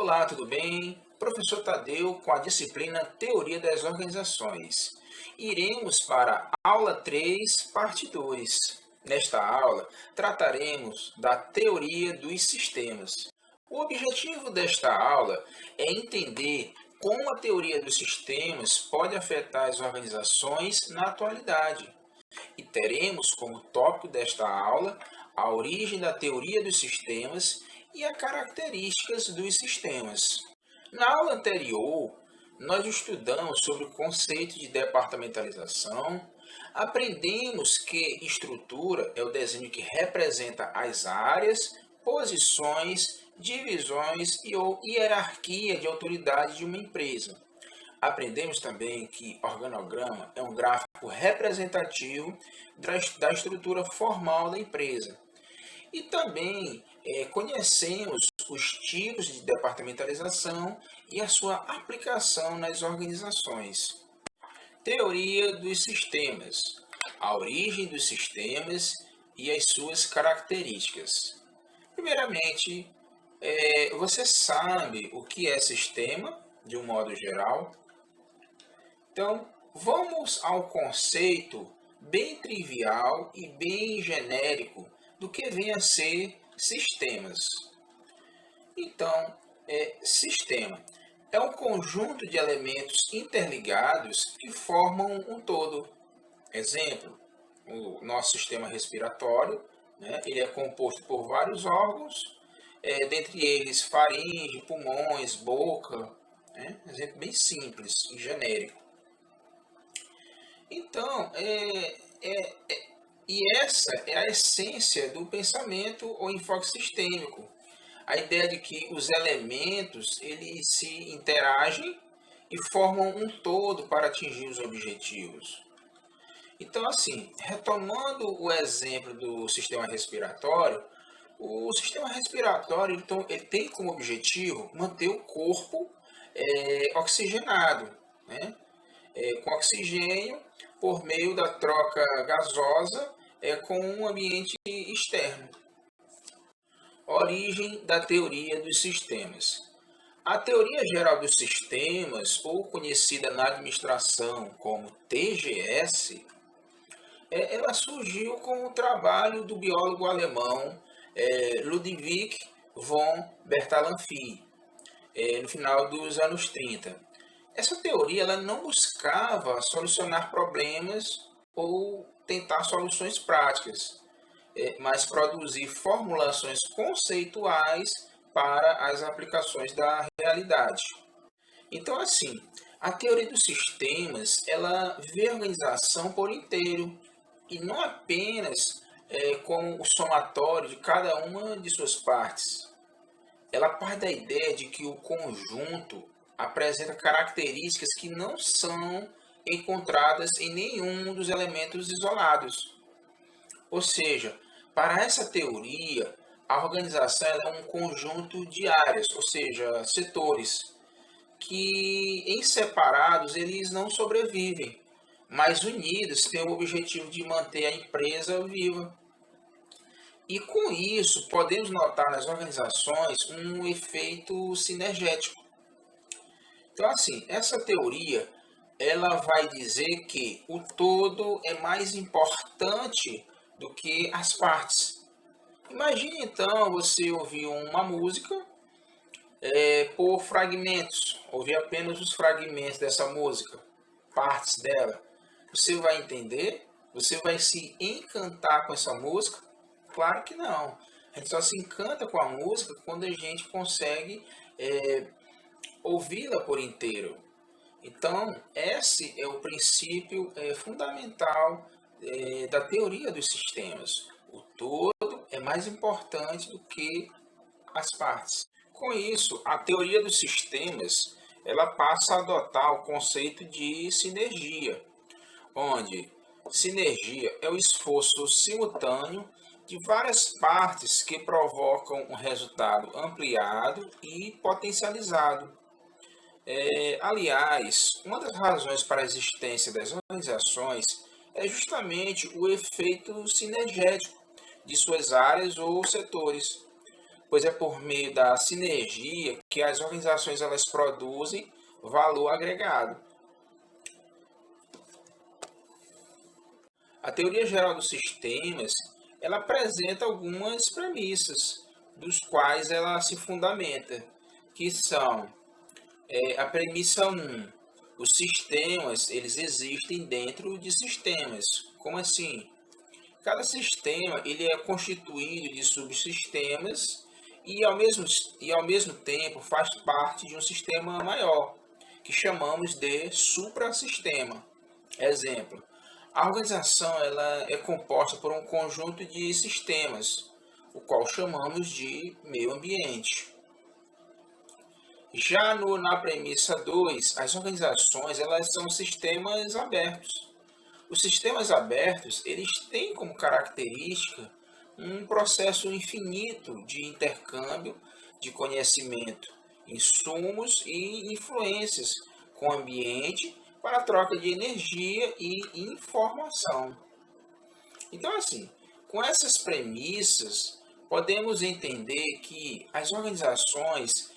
Olá, tudo bem? Professor Tadeu com a disciplina Teoria das Organizações. Iremos para a aula 3, parte 2. Nesta aula, trataremos da teoria dos sistemas. O objetivo desta aula é entender como a teoria dos sistemas pode afetar as organizações na atualidade. E teremos como tópico desta aula a origem da teoria dos sistemas e as características dos sistemas. Na aula anterior, nós estudamos sobre o conceito de departamentalização, aprendemos que estrutura é o desenho que representa as áreas, posições, divisões e ou hierarquia de autoridade de uma empresa. Aprendemos também que organograma é um gráfico representativo da estrutura formal da empresa. E também conhecemos os tipos de departamentalização e a sua aplicação nas organizações. Teoria dos sistemas. A origem dos sistemas e as suas características. Primeiramente, você sabe o que é sistema, de um modo geral? Então, vamos ao conceito bem trivial e bem genérico do que vem a ser sistemas. Então, sistema é um conjunto de elementos interligados que formam um todo. Exemplo, o nosso sistema respiratório, né? Ele é composto por vários órgãos, dentre eles faringe, pulmões, boca, né? Exemplo bem simples e genérico. Então, e essa é a essência do pensamento ou enfoque sistêmico. A ideia de que os elementos eles se interagem e formam um todo para atingir os objetivos. Então, assim, retomando o exemplo do sistema respiratório, o sistema respiratório então, ele tem como objetivo manter o corpo oxigenado, né? Com oxigênio por meio da troca gasosa com o ambiente externo. Origem da teoria dos sistemas. A teoria geral dos sistemas, ou conhecida na administração como TGS, ela surgiu com o trabalho do biólogo alemão Ludwig von Bertalanffy, no final dos anos 30. Essa teoria ela não buscava solucionar problemas ou tentar soluções práticas, mas produzir formulações conceituais para as aplicações da realidade. Então, assim, a teoria dos sistemas ela vê a organização por inteiro e não apenas como o somatório de cada uma de suas partes. Ela parte da ideia de que o conjunto apresenta características que não são encontradas em nenhum dos elementos isolados. Ou seja, para essa teoria, a organização é um conjunto de áreas, ou seja, setores, que em separados eles não sobrevivem, mas unidos têm o objetivo de manter a empresa viva. E com isso, podemos notar nas organizações um efeito sinergético. Então, assim, essa teoria ela vai dizer que o todo é mais importante do que as partes. Imagine então você ouvir uma música por fragmentos, ouvir apenas os fragmentos dessa música, partes dela. Você vai entender? Você vai se encantar com essa música? Claro que não. A gente só se encanta com a música quando a gente consegue ouvi-la por inteiro. Então, esse é o princípio fundamental da teoria dos sistemas. O todo é mais importante do que as partes. Com isso, a teoria dos sistemas ela passa a adotar o conceito de sinergia, onde sinergia é o esforço simultâneo de várias partes que provocam um resultado ampliado e potencializado. Aliás, uma das razões para a existência das organizações é justamente o efeito sinergético de suas áreas ou setores. pois é por meio da sinergia que as organizações elas produzem valor agregado. A teoria geral dos sistemas, ela apresenta algumas premissas, dos quais ela se fundamenta, que são a premissa 1. Os sistemas, eles existem dentro de sistemas. Como assim? Cada sistema ele é constituído de subsistemas e ao mesmo tempo faz parte de um sistema maior, que chamamos de suprassistema. Exemplo, a organização ela é composta por um conjunto de sistemas, o qual chamamos de meio ambiente. Já na premissa 2, as organizações elas são sistemas abertos. Os sistemas abertos eles têm como característica um processo infinito de intercâmbio de conhecimento, insumos e influências com o ambiente para a troca de energia e informação. Então, assim, com essas premissas, podemos entender que as organizações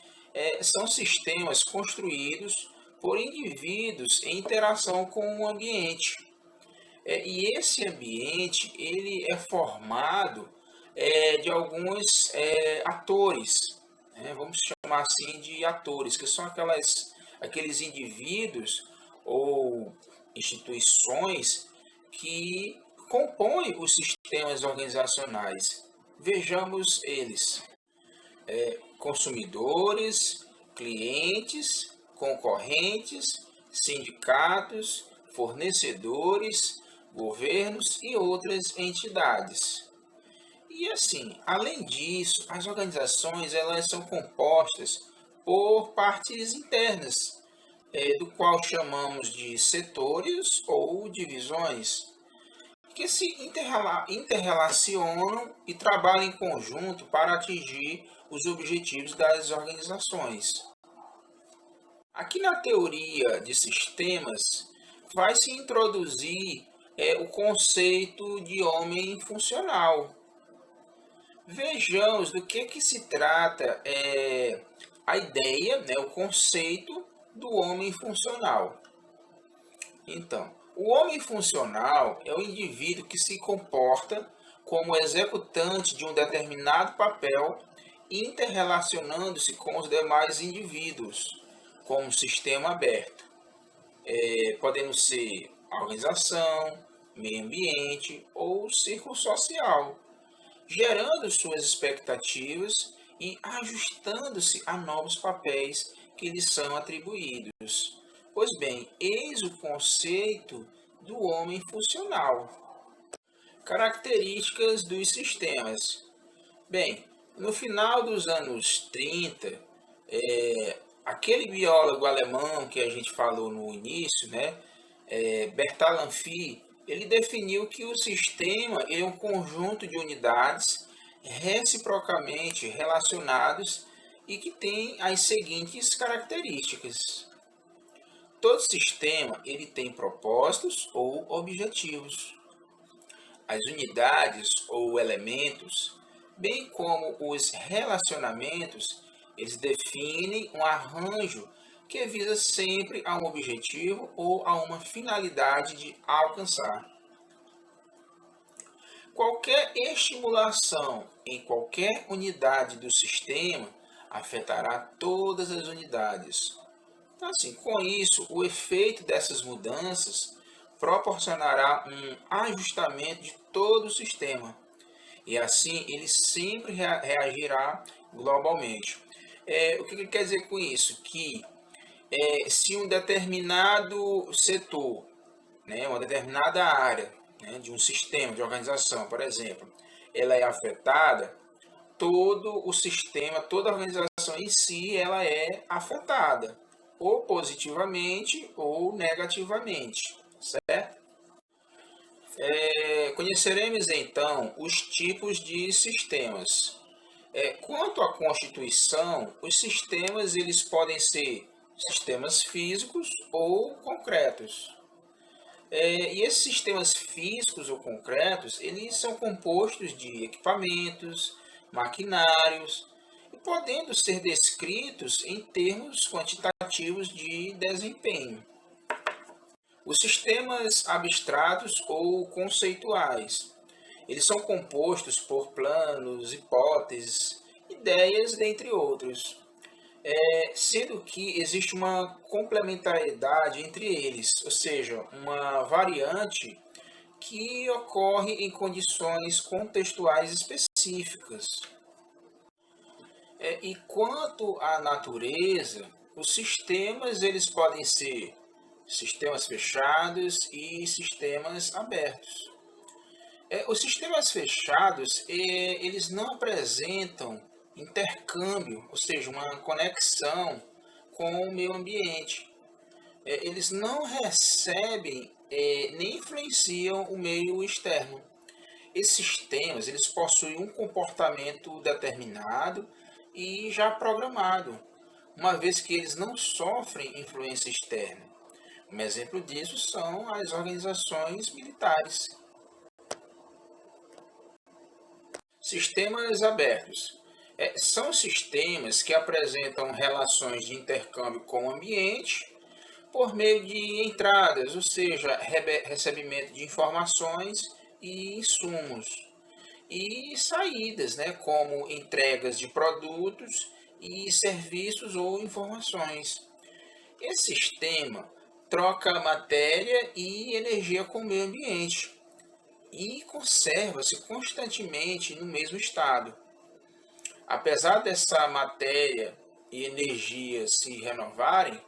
são sistemas construídos por indivíduos em interação com o ambiente. E esse ambiente ele é formado de alguns atores, né? Vamos chamar assim de atores, que são aqueles indivíduos ou instituições que compõem os sistemas organizacionais. Vejamos eles: consumidores, clientes, concorrentes, sindicatos, fornecedores, governos e outras entidades. E assim, além disso, as organizações elas são compostas por partes internas, do qual chamamos de setores ou divisões, que se interrelacionam e trabalham em conjunto para atingir os objetivos das organizações. Aqui na teoria de sistemas, vai se introduzir o conceito de homem funcional. Vejamos do que se trata a ideia, né, o conceito do homem funcional. Então, o homem funcional é o indivíduo que se comporta como executante de um determinado papel, interrelacionando-se com os demais indivíduos, como um sistema aberto. Podendo ser a organização, meio ambiente ou círculo social, gerando suas expectativas e ajustando-se a novos papéis que lhes são atribuídos. Pois bem, eis o conceito do homem funcional. Características dos sistemas. Bem, no final dos anos 30, aquele biólogo alemão que a gente falou no início, né, Bertalanffy, ele definiu que o sistema é um conjunto de unidades reciprocamente relacionados e que tem as seguintes características. Todo sistema ele tem propósitos ou objetivos. As unidades ou elementos, bem como os relacionamentos, eles definem um arranjo que visa sempre a um objetivo ou a uma finalidade de alcançar. Qualquer estimulação em qualquer unidade do sistema afetará todas as unidades. Então, assim, com isso, o efeito dessas mudanças proporcionará um ajustamento de todo o sistema. E assim, ele sempre reagirá globalmente. O que ele quer dizer com isso? Que se um determinado setor, né, uma determinada área, né, de um sistema de organização, por exemplo, ela é afetada, todo o sistema, toda a organização em si, ela é afetada, ou positivamente ou negativamente, certo? Conheceremos então os tipos de sistemas. Quanto à constituição, os sistemas eles podem ser sistemas físicos ou concretos. E esses sistemas físicos ou concretos, eles são compostos de equipamentos, maquinários, podendo ser descritos em termos quantitativos de desempenho. Os sistemas abstratos ou conceituais. Eles são compostos por planos, hipóteses, ideias, dentre outros, sendo que existe uma complementariedade entre eles, ou seja, uma variante que ocorre em condições contextuais específicas. E quanto à natureza, os sistemas eles podem ser sistemas fechados e sistemas abertos. Os sistemas fechados eles não apresentam intercâmbio, ou seja, uma conexão com o meio ambiente. Eles não recebem nem influenciam o meio externo. Esses sistemas eles possuem um comportamento determinado e já programado, uma vez que eles não sofrem influência externa. Um exemplo disso são as organizações militares. Sistemas abertos. São sistemas que apresentam relações de intercâmbio com o ambiente por meio de entradas, ou seja, recebimento de informações e insumos, e saídas, né, como entregas de produtos e serviços ou informações. Esse sistema troca matéria e energia com o meio ambiente e conserva-se constantemente no mesmo estado. Apesar dessa matéria e energia se renovarem,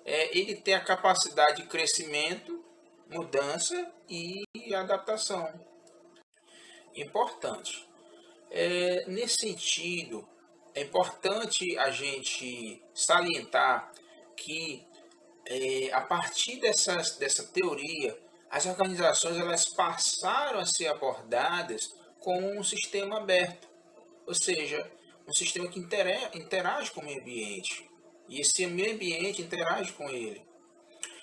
ele tem a capacidade de crescimento, mudança e adaptação. Importante. Nesse sentido, é importante a gente salientar que a partir dessa teoria, as organizações elas passaram a ser abordadas com um sistema aberto, ou seja, um sistema que interage com o meio ambiente, e esse meio ambiente interage com ele,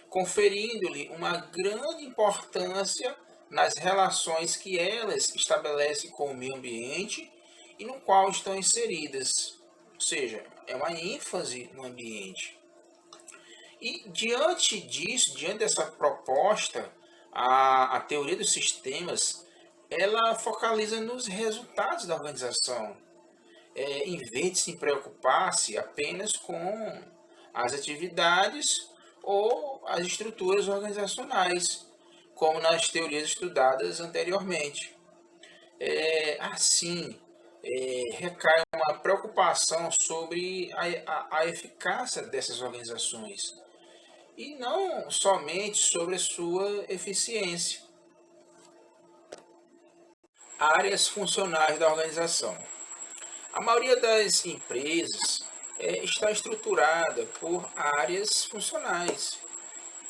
conferindo-lhe uma grande importância nas relações que elas estabelecem com o meio ambiente e no qual estão inseridas, ou seja, é uma ênfase no ambiente. E diante disso, diante dessa proposta, a teoria dos sistemas, ela focaliza nos resultados da organização, em vez de se preocupar-se apenas com as atividades ou as estruturas organizacionais, como nas teorias estudadas anteriormente. Assim, recai uma preocupação sobre a eficácia dessas organizações e não somente sobre a sua eficiência. Áreas funcionais da organização. A maioria das empresas está estruturada por áreas funcionais.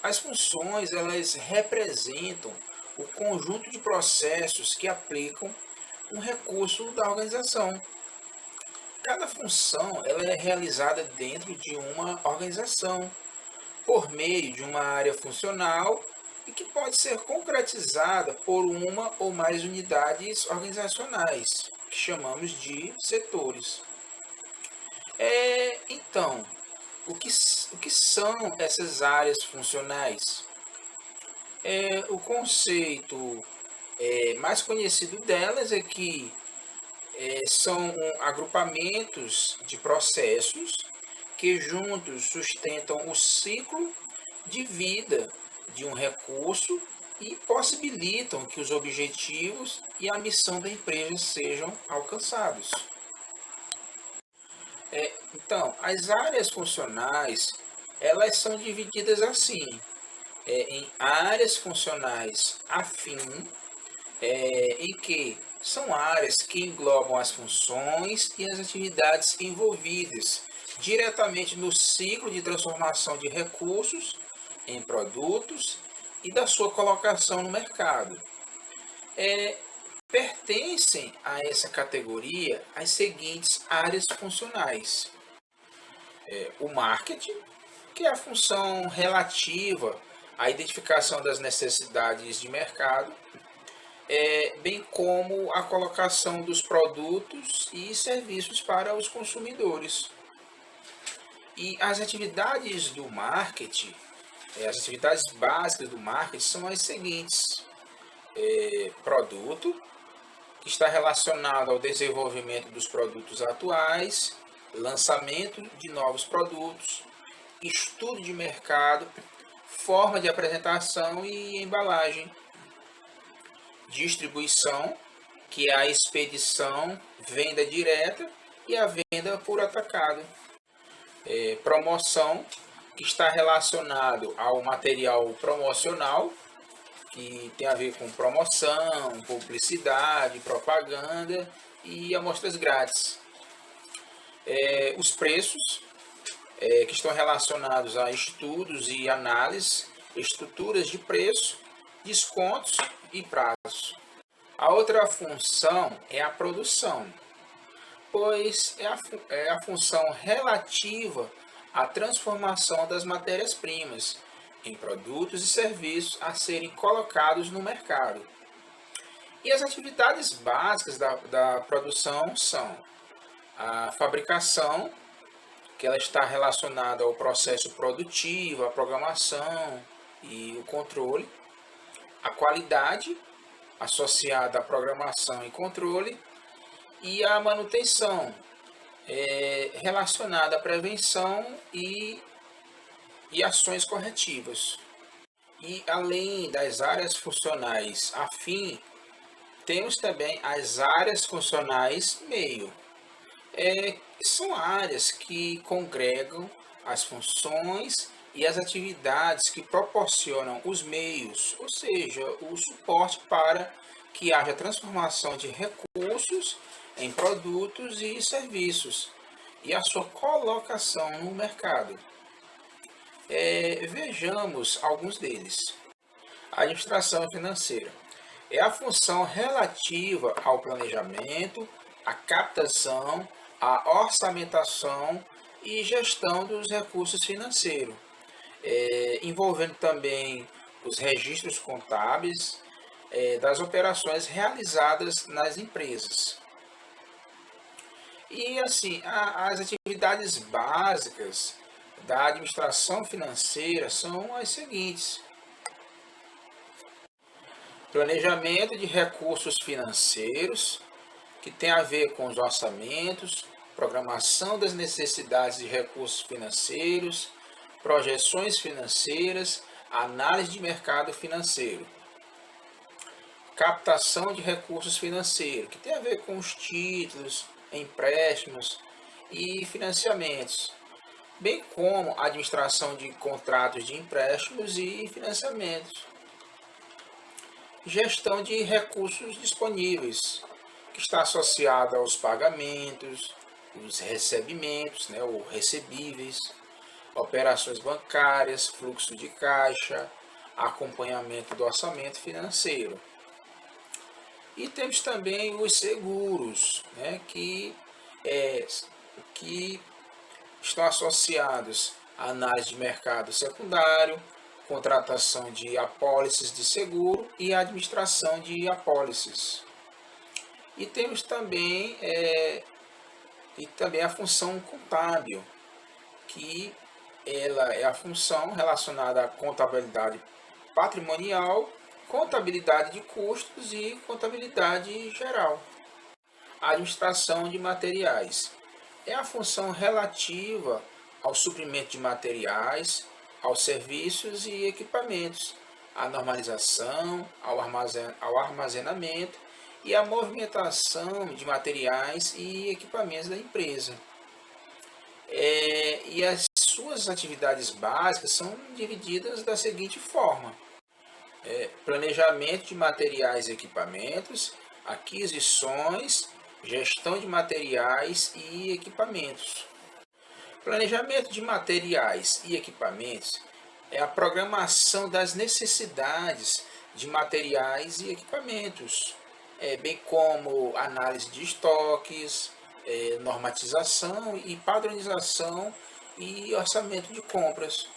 As funções elas representam o conjunto de processos que aplicam um recurso da organização. Cada função ela é realizada dentro de uma organização por meio de uma área funcional e que pode ser concretizada por uma ou mais unidades organizacionais, que chamamos de setores. Então, o que são essas áreas funcionais? O conceito mais conhecido delas é que são agrupamentos de processos que juntos sustentam o ciclo de vida de um recurso e possibilitam que os objetivos e a missão da empresa sejam alcançados. Então, as áreas funcionais, elas são divididas assim, em áreas funcionais afim, em que são áreas que englobam as funções e as atividades envolvidas diretamente no ciclo de transformação de recursos em produtos e da sua colocação no mercado. Pertencem a essa categoria as seguintes áreas funcionais. O marketing, que é a função relativa à identificação das necessidades de mercado. bem como a colocação dos produtos e serviços para os consumidores. E as atividades do marketing, as atividades básicas do marketing são as seguintes: produto, que está relacionado ao desenvolvimento dos produtos atuais, lançamento de novos produtos, estudo de mercado, forma de apresentação e embalagem, distribuição, que é a expedição, venda direta e a venda por atacado, promoção, que está relacionado ao material promocional, que tem a ver com promoção, publicidade, propaganda e amostras grátis. Os preços, que estão relacionados a estudos e análises, estruturas de preço, descontos e prazos. A outra função é a produção, pois é a função relativa à transformação das matérias-primas em produtos e serviços a serem colocados no mercado. E as atividades básicas da produção são a fabricação, que ela está relacionada ao processo produtivo, à programação e o controle, a qualidade, associada à programação e controle, e a manutenção, relacionada à prevenção e ações corretivas. E além das áreas funcionais afim, temos também as áreas funcionais meio. São áreas que congregam as funções e as atividades que proporcionam os meios, ou seja, o suporte para que haja transformação de recursos em produtos e serviços e a sua colocação no mercado. Vejamos alguns deles. A administração financeira é a função relativa ao planejamento, à captação, à orçamentação e gestão dos recursos financeiros, envolvendo também os registros contábeis das operações realizadas nas empresas. E assim, as atividades básicas da administração financeira são as seguintes: planejamento de recursos financeiros, que tem a ver com os orçamentos, programação das necessidades de recursos financeiros, projeções financeiras, análise de mercado financeiro. Captação de recursos financeiros, que tem a ver com os títulos, empréstimos e financiamentos, bem como a administração de contratos de empréstimos e financiamentos. Gestão de recursos disponíveis, que está associada aos pagamentos, os recebimentos, ou recebíveis, operações bancárias, fluxo de caixa, acompanhamento do orçamento financeiro. E temos também os seguros, que estão associados à análise de mercado secundário, contratação de apólices de seguro e administração de apólices. E temos também, a função contábil, que ela é a função relacionada à contabilidade patrimonial, contabilidade de custos e contabilidade geral. A administração de materiais é a função relativa ao suprimento de materiais, aos serviços e equipamentos, à normalização, ao armazenamento e à movimentação de materiais e equipamentos da empresa. E as suas atividades básicas são divididas da seguinte forma: planejamento de materiais e equipamentos, aquisições, gestão de materiais e equipamentos. Planejamento de materiais e equipamentos é a programação das necessidades de materiais e equipamentos, bem como análise de estoques, normatização e padronização e orçamento de compras.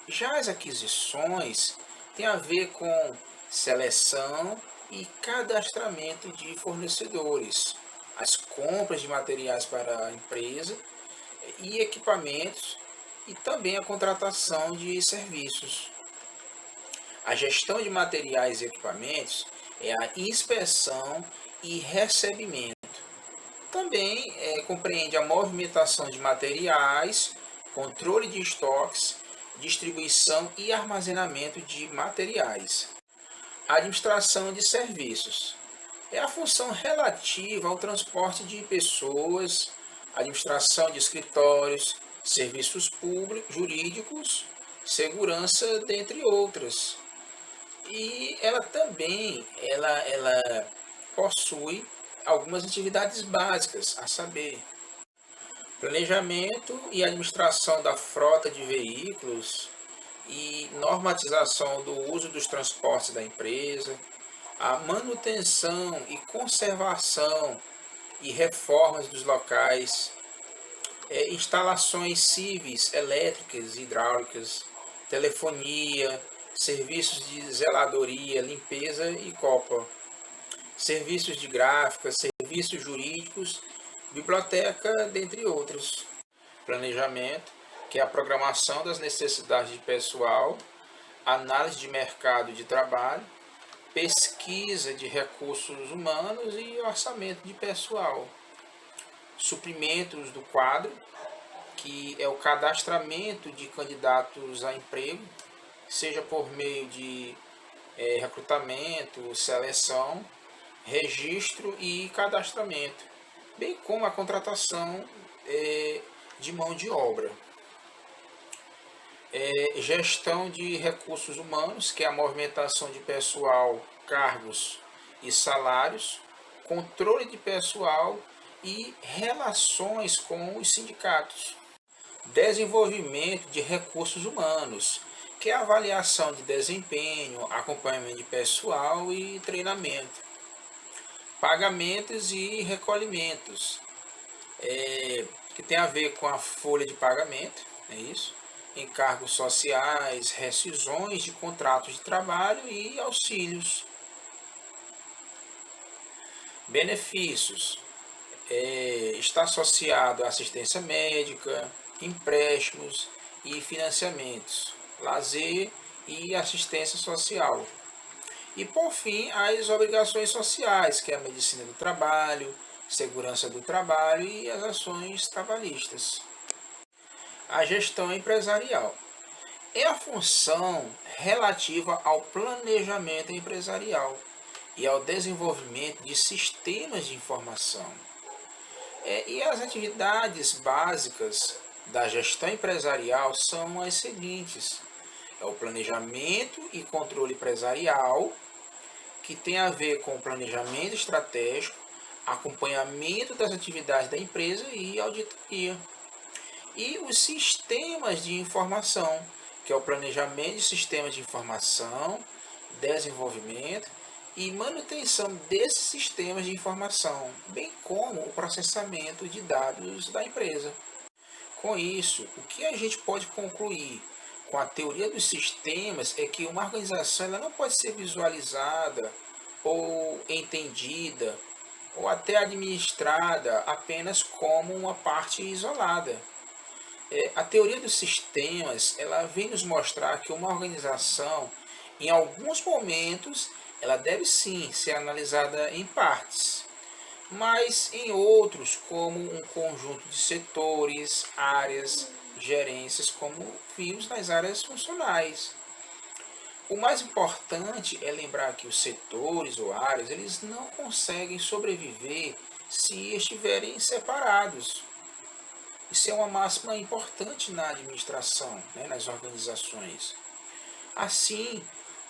Já as aquisições têm a ver com seleção, e cadastramento de fornecedores, as compras de materiais para a empresa e equipamentos, e também a contratação de serviços. A gestão de materiais e equipamentos é a inspeção e recebimento. Também compreende a movimentação de materiais, controle de estoques, distribuição e armazenamento de materiais. A administração de serviços é a função relativa ao transporte de pessoas, administração de escritórios, serviços públicos, jurídicos, segurança, dentre outras. E ela também ela possui algumas atividades básicas, a saber, planejamento e administração da frota de veículos e normatização do uso dos transportes da empresa, a manutenção e conservação e reformas dos locais, instalações civis, elétricas e hidráulicas, telefonia, serviços de zeladoria, limpeza e copa, serviços de gráfica, serviços jurídicos, biblioteca, dentre outros. Planejamento, que é a programação das necessidades de pessoal, análise de mercado de trabalho, pesquisa de recursos humanos e orçamento de pessoal. Suprimentos do quadro, que é o cadastramento de candidatos a emprego, seja por meio de recrutamento, seleção, registro e cadastramento, bem como a contratação de mão de obra. Gestão de recursos humanos, que é a movimentação de pessoal, cargos e salários, controle de pessoal e relações com os sindicatos. Desenvolvimento de recursos humanos, que é a avaliação de desempenho, acompanhamento de pessoal e treinamento. Pagamentos e recolhimentos, que tem a ver com a folha de pagamento, é isso? Encargos sociais, rescisões de contratos de trabalho e auxílios. Benefícios, está associado à assistência médica, empréstimos e financiamentos, lazer e assistência social. E, por fim, as obrigações sociais, que é a medicina do trabalho, segurança do trabalho e as ações trabalhistas. A gestão empresarial é a função relativa ao planejamento empresarial e ao desenvolvimento de sistemas de informação. E as atividades básicas da gestão empresarial são as seguintes: é o planejamento e controle empresarial, que tem a ver com o planejamento estratégico, acompanhamento das atividades da empresa e auditoria. E os sistemas de informação, que é o planejamento de sistemas de informação, desenvolvimento e manutenção desses sistemas de informação, bem como o processamento de dados da empresa. Com isso, o que a gente pode concluir com a teoria dos sistemas é que uma organização ela não pode ser visualizada ou entendida ou até administrada apenas como uma parte isolada. A teoria dos sistemas ela vem nos mostrar que uma organização, em alguns momentos, ela deve sim ser analisada em partes, mas em outros, como um conjunto de setores, áreas, gerências, como vimos nas áreas funcionais. O mais importante é lembrar que os setores ou áreas eles não conseguem sobreviver se estiverem separados. Isso é uma máxima importante na administração, nas organizações. Assim,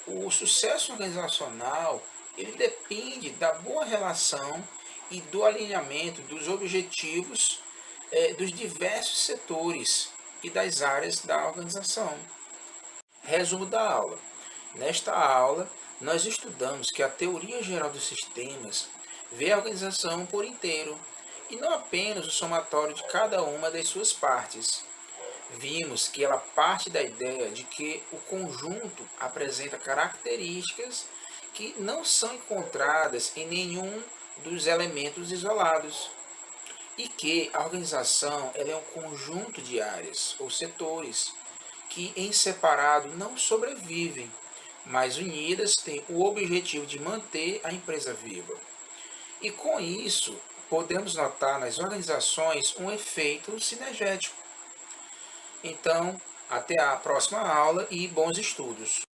o sucesso organizacional ele depende da boa relação e do alinhamento dos objetivos dos diversos setores e das áreas da organização. Resumo da aula. Nesta aula, nós estudamos que a teoria geral dos sistemas vê a organização por inteiro e não apenas o somatório de cada uma das suas partes. Vimos que ela parte da ideia de que o conjunto apresenta características que não são encontradas em nenhum dos elementos isolados, e que a organização ela é um conjunto de áreas ou setores que em separado não sobrevivem, mas unidas têm o objetivo de manter a empresa viva. E com isso, podemos notar nas organizações um efeito sinergético. Então, até a próxima aula e bons estudos!